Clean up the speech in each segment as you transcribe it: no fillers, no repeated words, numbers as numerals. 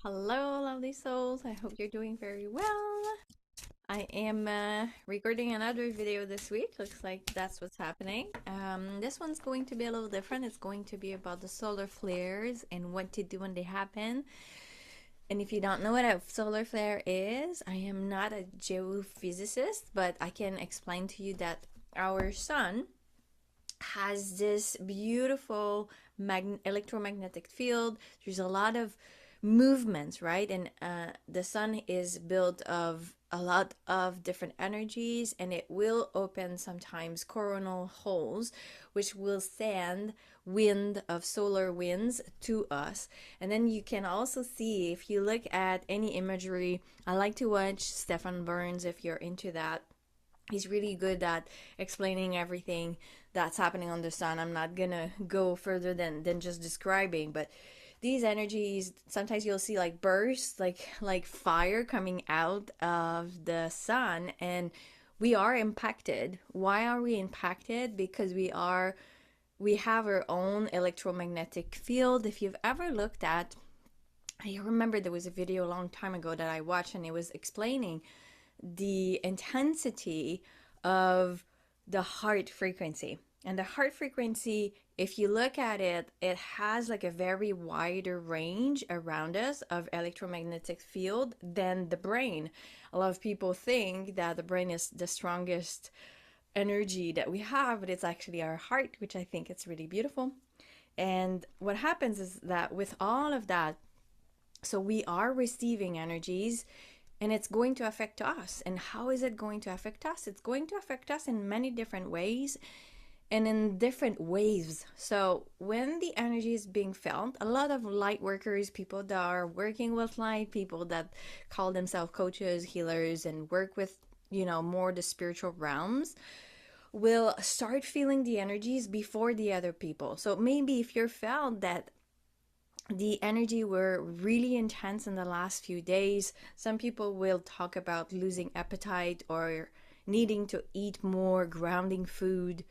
Hello, lovely souls. I hope you're doing very well. I am recording another video this week. Looks like that's what's happening. This one's going to be a little different. It's going to be about the solar flares and what to do when they happen. And if you don't know what a solar flare is, I am not a geophysicist, but I can explain to you that our sun has this beautiful electromagnetic field. There's a lot of movements, right? And the sun is built of a lot of different energies, and it will open sometimes coronal holes, which will send wind of solar winds to us. And then you can also see, if you look at any imagery, I like to watch Stefan Burns if you're into that. He's really good at explaining everything that's happening on the sun. I'm not gonna go further than just describing, but these energies, sometimes you'll see like bursts, like fire coming out of the sun, and we are impacted. Why are we impacted? Because we have our own electromagnetic field. If you've ever looked at, I remember there was a video a long time ago that I watched, and it was explaining the intensity of the heart frequency. And the heart frequency, if you look at it, it has like a very wider range around us of electromagnetic field than the brain. A lot of people think that the brain is the strongest energy that we have, but it's actually our heart, which I think it's really beautiful. And what happens is that with all of that, so we are receiving energies, and it's going to affect us. And how is it going to affect us? It's going to affect us in many different ways and in different waves. So when the energy is being felt, a lot of light workers, people that are working with light, people that call themselves coaches, healers, and work with, more the spiritual realms, will start feeling the energies before the other people. So maybe if you're felt that the energy were really intense in the last few days, some people will talk about losing appetite or needing to eat more grounding food.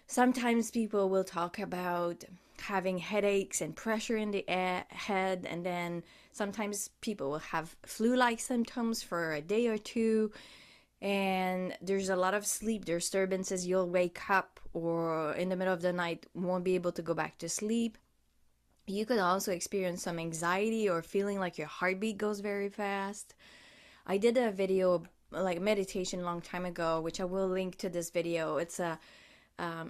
Sometimes people will talk about having headaches and pressure in the head, and then sometimes people will have flu-like symptoms for a day or two, and there's a lot of sleep disturbances. You'll wake up or in the middle of the night won't be able to go back to sleep. You could also experience some anxiety or feeling like your heartbeat goes very fast. I did a video like meditation a long time ago, which I will link to this video. It's a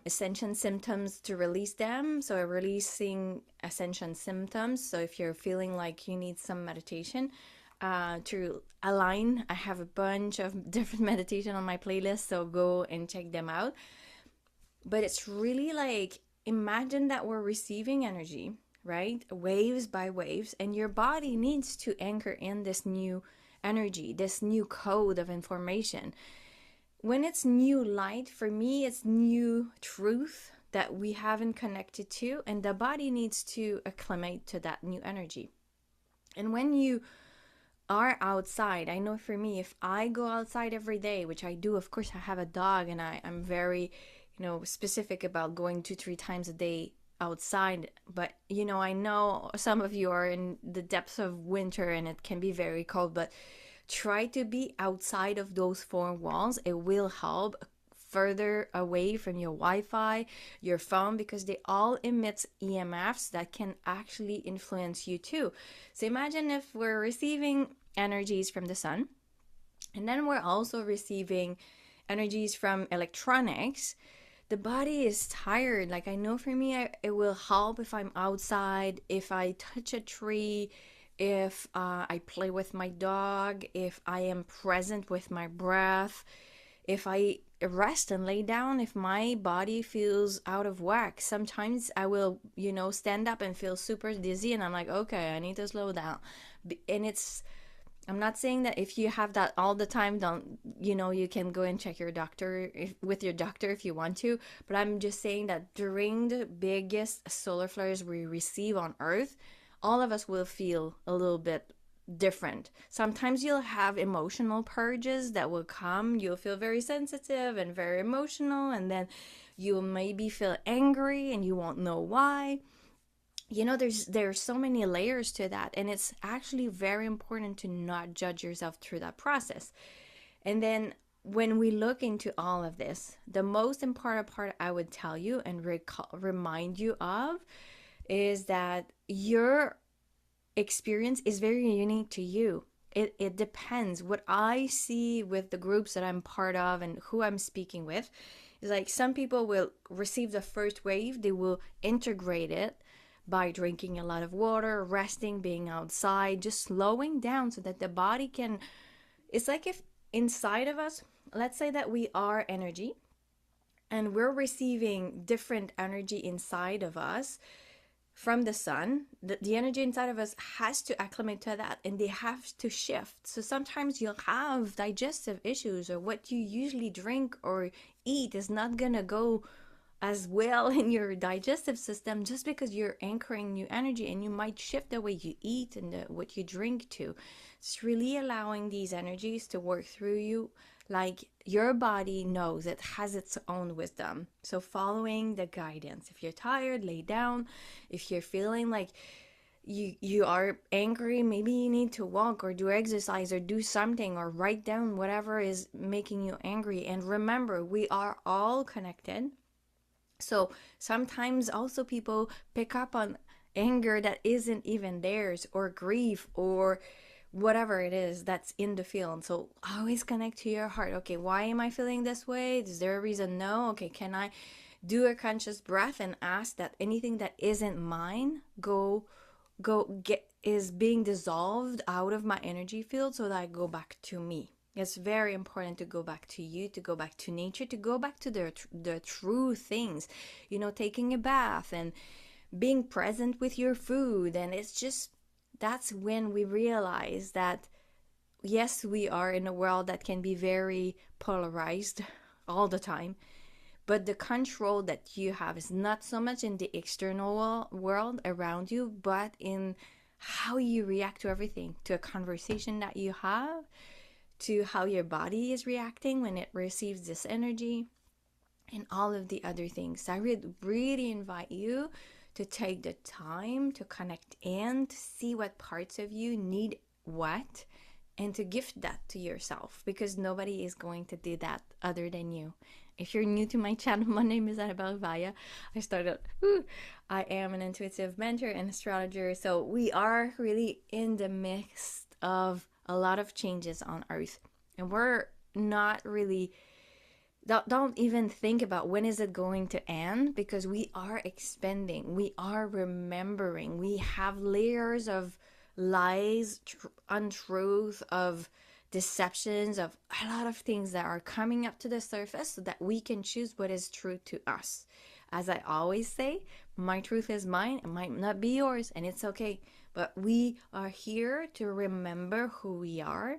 Ascension Symptoms to release them. So releasing Ascension Symptoms. So if you're feeling like you need some meditation to align, I have a bunch of different meditation on my playlist, so go and check them out. But it's really like, imagine that we're receiving energy, right? Waves by waves, and your body needs to anchor in this new energy, this new code of information. When it's new light, for me, it's new truth that we haven't connected to, and the body needs to acclimate to that new energy. And when you are outside, I know for me, if I go outside every day, which I do, of course, I have a dog, and I'm very, specific about going 2-3 times a day outside. But I know some of you are in the depths of winter and it can be very cold, but try to be outside of those four walls. It will help further away from your Wi-Fi, your phone, because they all emit EMFs that can actually influence you too. So imagine if we're receiving energies from the sun, and then we're also receiving energies from electronics. The body is tired. Like, I know for me, it will help if I'm outside, if I touch a tree, if I play with my dog, if I am present with my breath, if I rest and lay down, if my body feels out of whack. Sometimes I will, stand up and feel super dizzy, and I'm like, okay, I need to slow down. And I'm not saying that if you have that all the time, don't, you can go and check your doctor with your doctor if you want to. But I'm just saying that during the biggest solar flares we receive on Earth, all of us will feel a little bit different. Sometimes you'll have emotional purges that will come. You'll feel very sensitive and very emotional, and then you'll maybe feel angry and you won't know why. there's so many layers to that, and it's actually very important to not judge yourself through that process. And then when we look into all of this, the most important part I would tell you and remind you of is that your experience is very unique to you. It depends. What I see with the groups that I'm part of and who I'm speaking with is like some people will receive the first wave, they will integrate it by drinking a lot of water, resting, being outside, just slowing down so that the body can. It's like if inside of us, let's say that we are energy and we're receiving different energy inside of us from the sun. The energy inside of us has to acclimate to that, and they have to shift. So sometimes you'll have digestive issues, or what you usually drink or eat is not gonna go as well in your digestive system just because you're anchoring new energy, and you might shift the way you eat and what you drink too. It's really allowing these energies to work through you. Like your body knows, it has its own wisdom. So following the guidance. If you're tired, lay down. If you're feeling like you are angry, maybe you need to walk or do exercise or do something or write down whatever is making you angry. And remember, we are all connected. So sometimes also people pick up on anger that isn't even theirs, or grief, or whatever it is that's in the field. So always connect to your heart. Okay, why am I feeling this way? Is there a reason? No. Okay, can I do a conscious breath and ask that anything that isn't mine is being dissolved out of my energy field so that I go back to me. It's very important to go back to you, to go back to nature, to go back to the true things, taking a bath and being present with your food. And it's just, that's when we realize that, yes, we are in a world that can be very polarized all the time, but the control that you have is not so much in the external world around you, but in how you react to everything, to a conversation that you have, to how your body is reacting when it receives this energy, and all of the other things. I would really invite you to take the time to connect in, to see what parts of you need what, and to gift that to yourself, because nobody is going to do that other than you. If you're new to my channel, my name is Annabelle Vaya. I am an intuitive mentor and astrologer. So we are really in the midst of a lot of changes on Earth, and we're not really, don't even think about when is it going to end, because we are expanding, we are remembering, we have layers of lies, untruth, of deceptions, of a lot of things that are coming up to the surface so that we can choose what is true to us. As I always say, my truth is mine, it might not be yours, and it's okay. But we are here to remember who we are.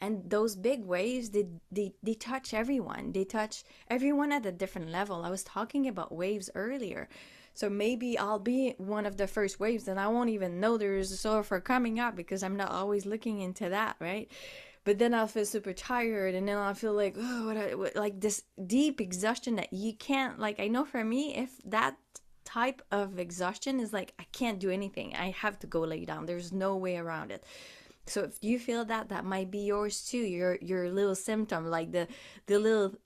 And those big waves, they touch everyone. They touch everyone at a different level. I was talking about waves earlier. So maybe I'll be one of the first waves and I won't even know there's a surfer coming up because I'm not always looking into that, right? But then I'll feel super tired, and then I'll feel like, oh, like this deep exhaustion that you can't, like, I know for me, if that type of exhaustion is like, I can't do anything, I have to go lay down. There's no way around it. So if you feel that, that might be yours too. Your little symptom, like the little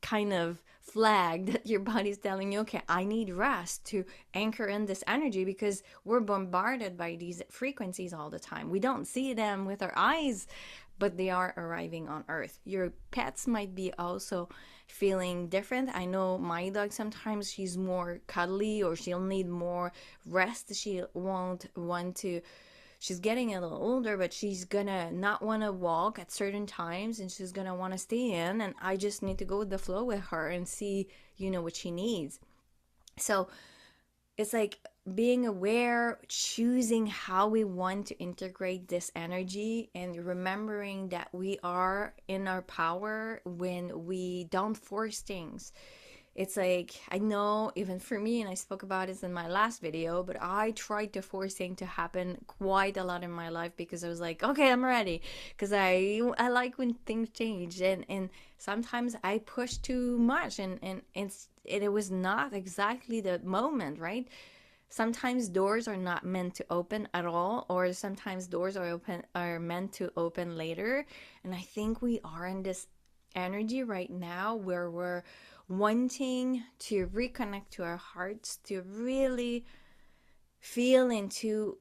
kind of flag that your body's telling you, okay, I need rest to anchor in this energy, because we're bombarded by these frequencies all the time. We don't see them with our eyes, but they are arriving on Earth. Your pets might be also feeling different. I know my dog, sometimes she's more cuddly, or she'll need more rest. She won't want to, she's getting a little older, but she's gonna not want to walk at certain times, and she's gonna want to stay in, and I just need to go with the flow with her and see, what she needs. So it's like being aware, choosing how we want to integrate this energy, and remembering that we are in our power when we don't force things. It's like, I know even for me, and I spoke about this in my last video, but I tried to force things to happen quite a lot in my life, because I was like, okay, I'm ready, because I like when things change, and sometimes I push too much, and it was not exactly the moment, right? Sometimes doors are not meant to open at all, or sometimes doors are meant to open later. And I think we are in this energy right now where we're wanting to reconnect to our hearts, to really feel into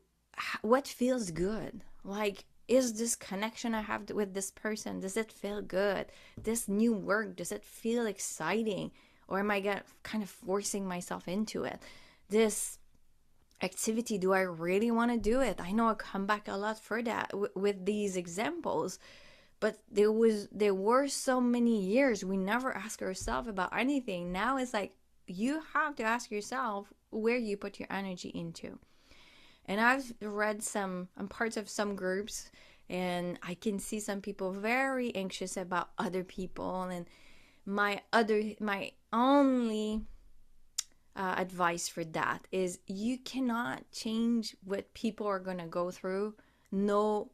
what feels good. Like, is this connection I have with this person, does it feel good? This new work, does it feel exciting? Or am I kind of forcing myself into it? This activity, do I really want to do it? I know I come back a lot for that with these examples, but there were so many years we never ask ourselves about anything. Now it's like you have to ask yourself where you put your energy into. And I've read I'm parts of some groups, and I can see some people very anxious about other people. And my only advice for that is you cannot change what people are going to go through. No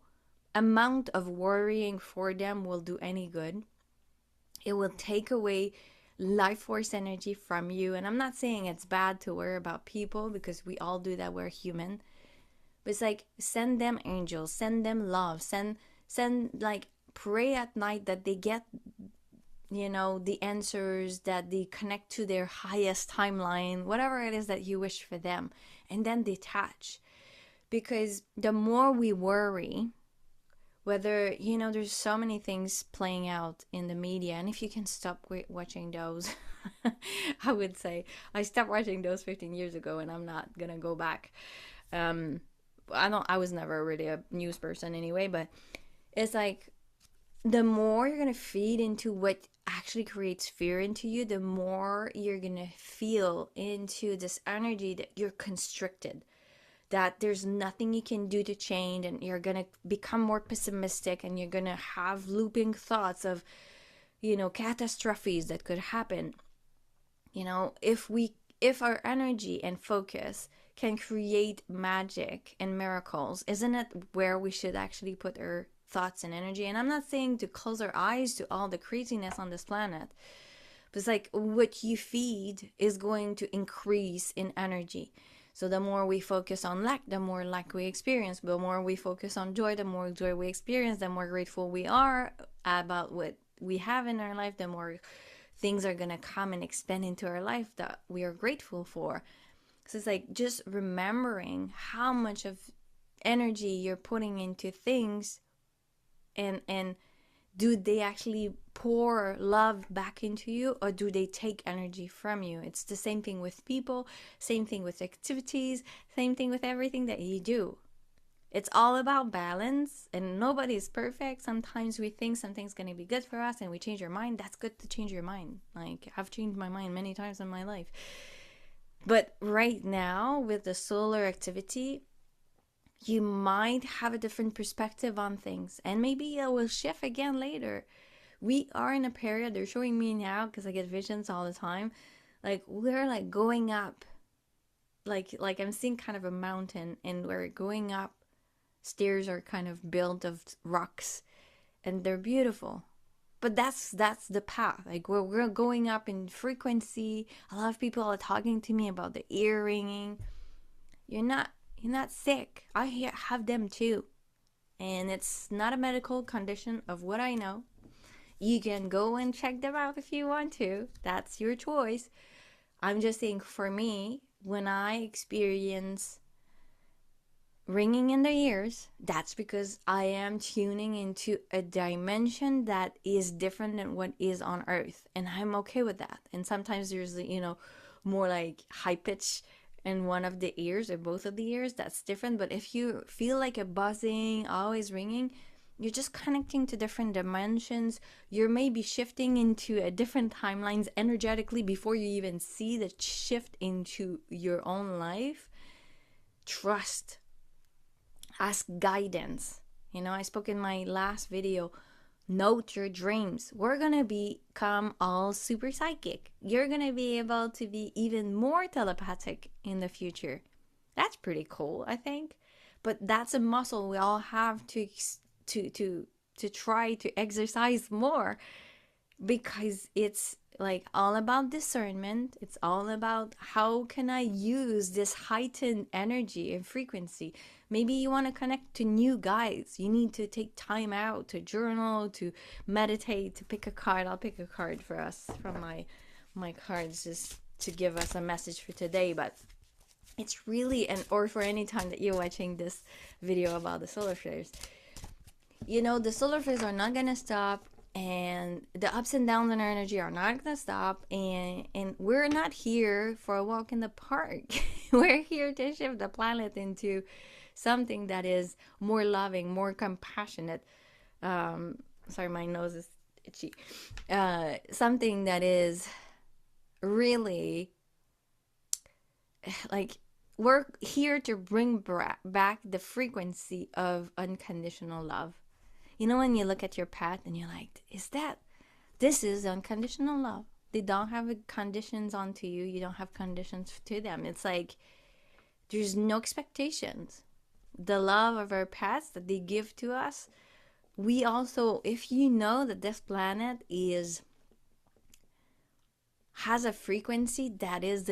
amount of worrying for them will do any good. It will take away life force energy from you. And I'm not saying it's bad to worry about people, because we all do that, we're human. But it's like, send them angels, send them love, send like, pray at night that they get, the answers, that they connect to their highest timeline, whatever it is that you wish for them, and then detach. Because the more we worry, whether, there's so many things playing out in the media, and if you can stop watching those, I would say, I stopped watching those 15 years ago, and I'm not gonna go back. I was never really a news person anyway, but it's like, the more you're gonna feed into what actually creates fear into you, the more you're gonna feel into this energy that you're constricted, that there's nothing you can do to change, and you're gonna become more pessimistic, and you're gonna have looping thoughts of, catastrophes that could happen. If our energy and focus can create magic and miracles, isn't it where we should actually put our thoughts and energy? And I'm not saying to close our eyes to all the craziness on this planet, but it's like, what you feed is going to increase in energy. So the more we focus on lack, the more lack we experience. The more we focus on joy, the more joy we experience. The more grateful we are about what we have in our life, the more things are going to come and expand into our life that we are grateful for. So it's like, just remembering how much of energy you're putting into things, and do they actually pour love back into you, or do they take energy from you? It's the same thing with people, same thing with activities, same thing with everything that you do. It's all about balance, and nobody's perfect. Sometimes we think something's going to be good for us and we change our mind. That's good to change your mind. Like, I've changed my mind many times in my life. But right now, with the solar activity, you might have a different perspective on things, and maybe it will shift again later. We are in a period, they're showing me now, because I get visions all the time, like, we're like going up, like I'm seeing kind of a mountain, and we're going up. Stairs are kind of built of rocks, and they're beautiful. But that's the path. Like, we're going up in frequency. A lot of people are talking to me about the ear ringing. You're not sick. I have them too. And it's not a medical condition of what I know. You can go and check them out if you want to. That's your choice. I'm just saying, for me, when I experience ringing in the ears, that's because I am tuning into a dimension that is different than what is on Earth. And I'm okay with that. And sometimes there's, more like high pitch in one of the ears or both of the ears. That's different. But if you feel like a buzzing, always ringing, you're just connecting to different dimensions. You're maybe shifting into a different timelines energetically before you even see the shift into your own life. Trust. Ask guidance. I spoke in my last video, note your dreams. We're gonna become all super psychic. You're gonna be able to be even more telepathic in the future. That's pretty cool, I think. But that's a muscle we all have to try to exercise more, because it's like all about discernment. It's all about how can I use this heightened energy and frequency. Maybe you want to connect to new guides. You need to take time out to journal, to meditate, to pick a card. I'll pick a card for us from my cards just to give us a message for today. But it's really, and or for any time that you're watching this video about the solar flares, you know, the solar flares are not gonna stop, and the ups and downs in our energy are not gonna stop, and we're not here for a walk in the park. We're here to shift the planet into something that is more loving, more compassionate. Sorry, my nose is itchy. Something that is really like, we're here to bring back the frequency of unconditional love. You know, when you look at your pet and you're like, this is unconditional love. They don't have conditions onto you. You don't have conditions to them. It's like there's no expectations. The love of our pets that they give to us, we also, if you know that this planet has a frequency that is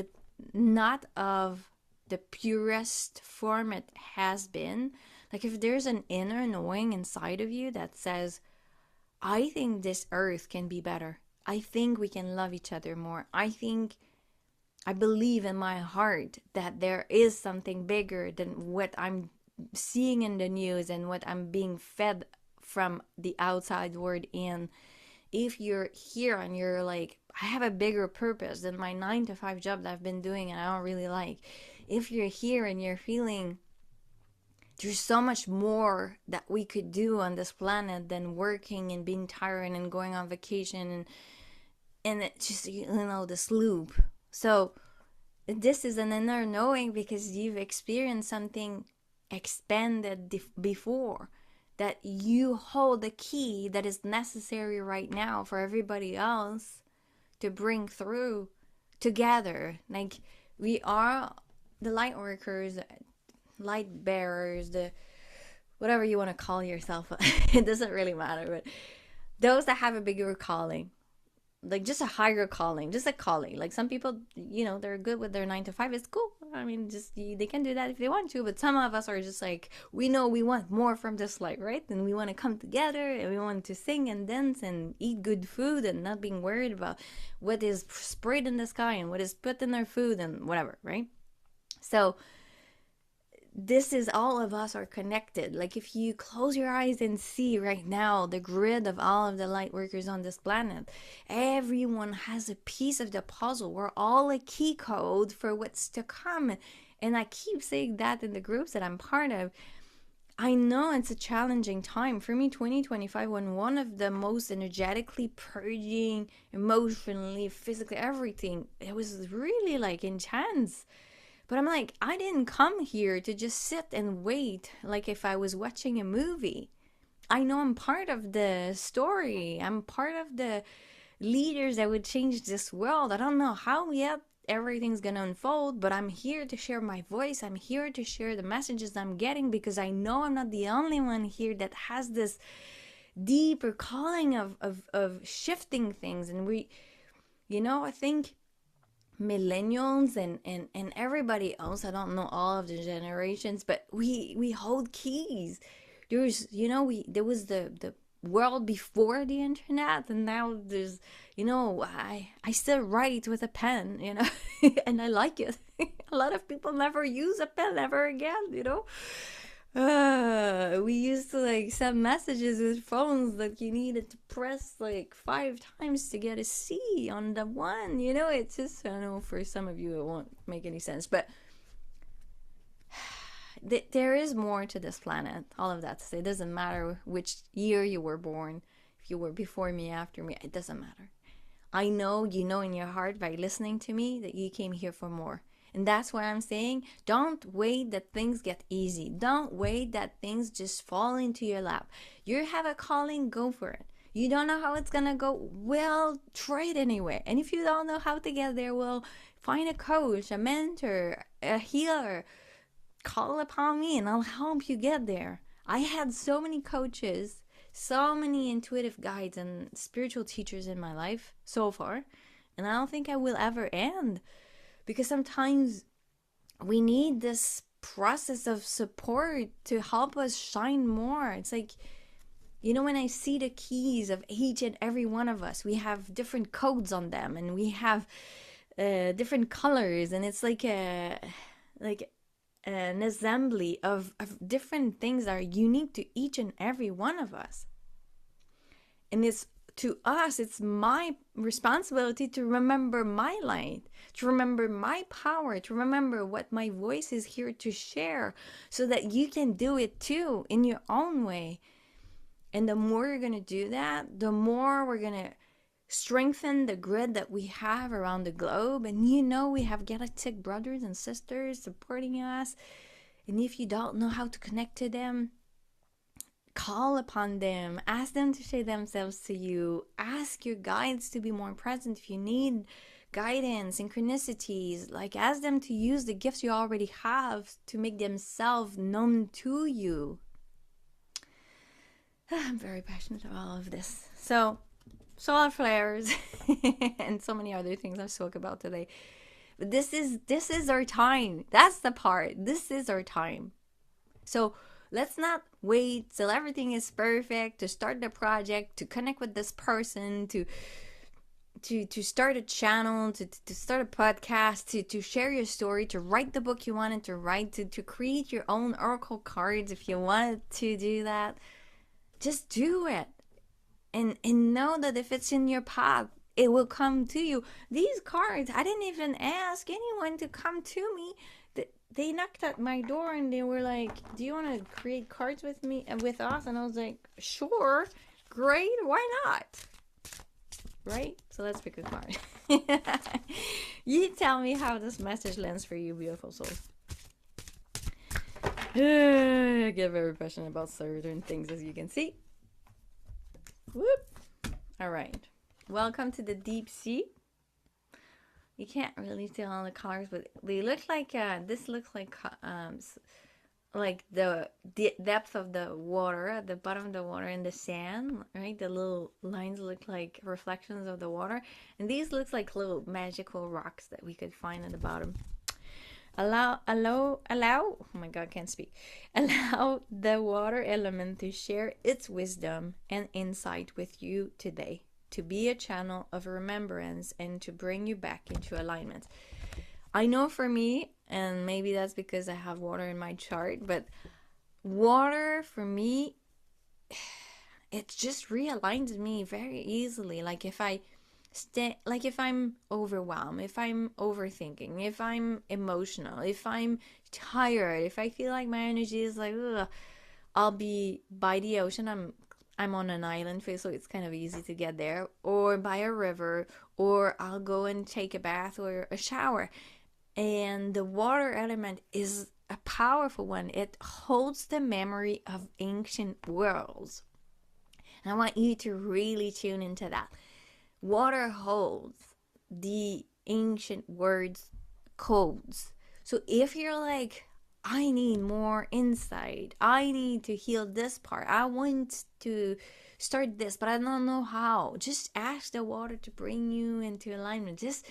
not of the purest form it has been, like if there's an inner knowing inside of you that says, I think this earth can be better. I think we can love each other more. I believe in my heart that there is something bigger than what I'm seeing in the news and what I'm being fed from the outside world. And if you're here and you're like, I have a bigger purpose than my 9-to-5 job that I've been doing and I don't really like. If you're here and you're feeling there's so much more that we could do on this planet than working and being tired and going on vacation and it just, you know, this loop. So this is an inner knowing because you've experienced something expanded before, that you hold the key that is necessary right now for everybody else to bring through together. Like, we are the light workers, light bearers, the whatever you want to call yourself. It doesn't really matter, but those that have a bigger calling, like just a higher calling, just a calling. Like some people, you know, they're good with their 9-to-5. It's cool. I mean, just they can do that if they want to. But some of us are just like, we know we want more from this life, right? And we want to come together and we want to sing and dance and eat good food and not being worried about what is sprayed in the sky and what is put in our food and whatever, right? So this is, all of us are connected. Like if you close your eyes and see right now the grid of all of the light workers on this planet, everyone has a piece of the puzzle. We're all a key code for what's to come. And I keep saying that in the groups that I'm part of. I know it's a challenging time for me. 2025 when one of the most energetically purging, emotionally, physically, everything. It was really like intense. But I'm like, I didn't come here to just sit and wait like if I was watching a movie. I know I'm part of the story. I'm part of the leaders that would change this world. I don't know how yet everything's going to unfold, but I'm here to share my voice. I'm here to share the messages I'm getting because I know I'm not the only one here that has this deeper calling of shifting things. And we, you know, I think millennials and everybody else, I don't know all of the generations, but we hold keys. There's, you know, there was the world before the internet, and now there's, you know, I still write with a pen, you know, and I like it. A lot of people never use a pen ever again, you know. We used to like send messages with phones that you needed to press like 5 times to get a C on the one, you know. It's just, I know for some of you it won't make any sense, but there is more to this planet. All of that to say, it doesn't matter which year you were born, if you were before me, after me, it doesn't matter. I know you know in your heart by listening to me that you came here for more. And that's why I'm saying, don't wait that things get easy. Don't wait that things just fall into your lap. You have a calling, go for it. You don't know how it's gonna go, well, try it anyway. And if you don't know how to get there, well, find a coach, a mentor, a healer. Call upon me and I'll help you get there. I had so many coaches, so many intuitive guides and spiritual teachers in my life so far. And I don't think I will ever end, because sometimes we need this process of support to help us shine more. It's like, you know, when I see the keys of each and every one of us, we have different codes on them, and we have different colors, and it's like an assembly of different things that are unique to each and every one of us. And it's to us, it's my responsibility to remember my light, to remember my power, to remember what my voice is here to share, so that you can do it too in your own way. And the more you're going to do that, the more we're going to strengthen the grid that we have around the globe. And you know, we have galactic brothers and sisters supporting us. And if you don't know how to connect to them, call upon them, ask them to show themselves to you, ask your guides to be more present if you need guidance, synchronicities, like ask them to use the gifts you already have to make themselves known to you. I'm very passionate about all of this. So, solar flares and so many other things I spoke about today. But this is our time. That's the part. This is our time. So let's not wait till everything is perfect to start the project, to connect with this person, to start a channel, to start a podcast, to share your story, to write the book you wanted to write, to create your own oracle cards if you wanted to do that. Just do it. And know that if it's in your path, it will come to you. These cards, I didn't even ask anyone to come to me. They knocked at my door and they were like, do you want to create cards with me and with us? And I was like, sure, great, why not? Right? So let's pick a card. You tell me how this message lands for you, beautiful souls. I get very passionate about certain things, as you can see. Whoop. All right. Welcome to the deep sea. You can't really see all the colors, but they look like this looks like the depth of the water at the bottom of the water in the sand, right? The little lines look like reflections of the water, and these look like little magical rocks that we could find at the bottom. Allow, oh my God, I can't speak. Allow the water element to share its wisdom and insight with you today, to be a channel of remembrance and to bring you back into alignment. I know for me, and maybe that's because I have water in my chart, but water for me, it just realigns me very easily. Like if I'm overwhelmed, if I'm overthinking, if I'm emotional, if I'm tired, if I feel like my energy is like, ugh, I'll be by the ocean. I'm on an island, so it's kind of easy to get there, or by a river, or I'll go and take a bath or a shower. And the water element is a powerful one. It holds the memory of ancient worlds. And I want you to really tune into that. Water holds the ancient words codes. So if you're like, I need more insight, I need to heal this part, I want to start this, but I don't know how, just ask the water to bring you into alignment. Just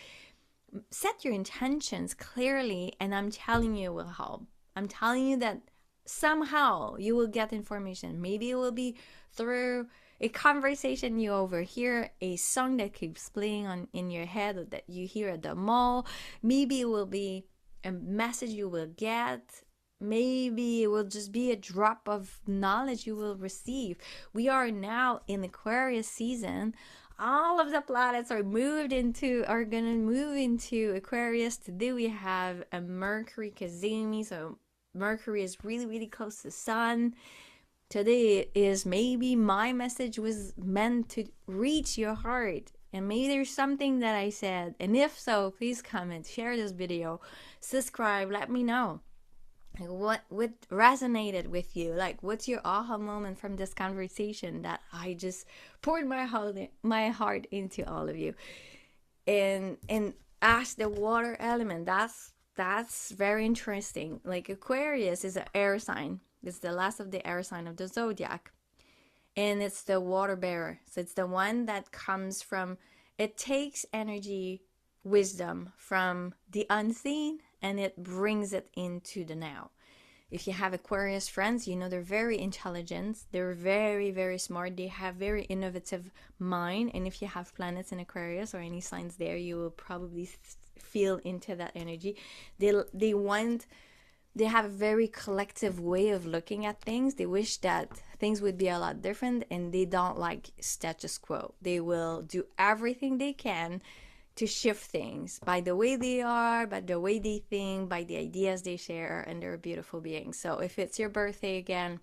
set your intentions clearly, and I'm telling you it will help. I'm telling you that somehow you will get information. Maybe it will be through a conversation you overhear, a song that keeps playing in your head, or that you hear at the mall. Maybe it will be a message you will get. Maybe it will just be a drop of knowledge you will receive. We are now in Aquarius season. All of the planets are gonna move into Aquarius. Today we have a Mercury Kazumi, so Mercury is really, really close to the sun. Today is maybe my message was meant to reach your heart, and maybe there's something that I said, and if so, please comment, share this video, subscribe, let me know what resonated with you. Like, what's your aha moment from this conversation that I just poured my heart into all of you. And ask the water element. That's very interesting. Like, Aquarius is an air sign. It's the last of the air sign of the zodiac, and it's the water bearer. So it's the one that comes from it takes energy, wisdom from the unseen, and it brings it into the now. If you have Aquarius friends, you know they're very intelligent, they're very, very smart, they have very innovative mind. And if you have planets in Aquarius or any signs there, you will probably feel into that energy. They have a very collective way of looking at things. They wish that things would be a lot different, and they don't like status quo. They will do everything they can to shift things by the way they are, by the way they think, by the ideas they share, and they're a beautiful being. So if it's your birthday again,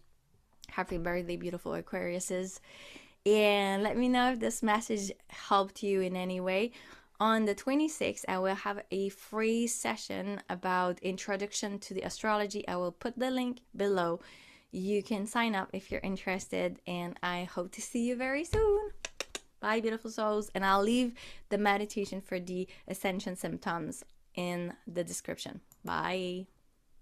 happy birthday, beautiful Aquariuses. And let me know if this message helped you in any way. On the 26th, I will have a free session about introduction to the astrology. I will put the link below. You can sign up if you're interested, and I hope to see you very soon. Bye, beautiful souls. And I'll leave the meditation for the Ascension Symptoms in the description. Bye.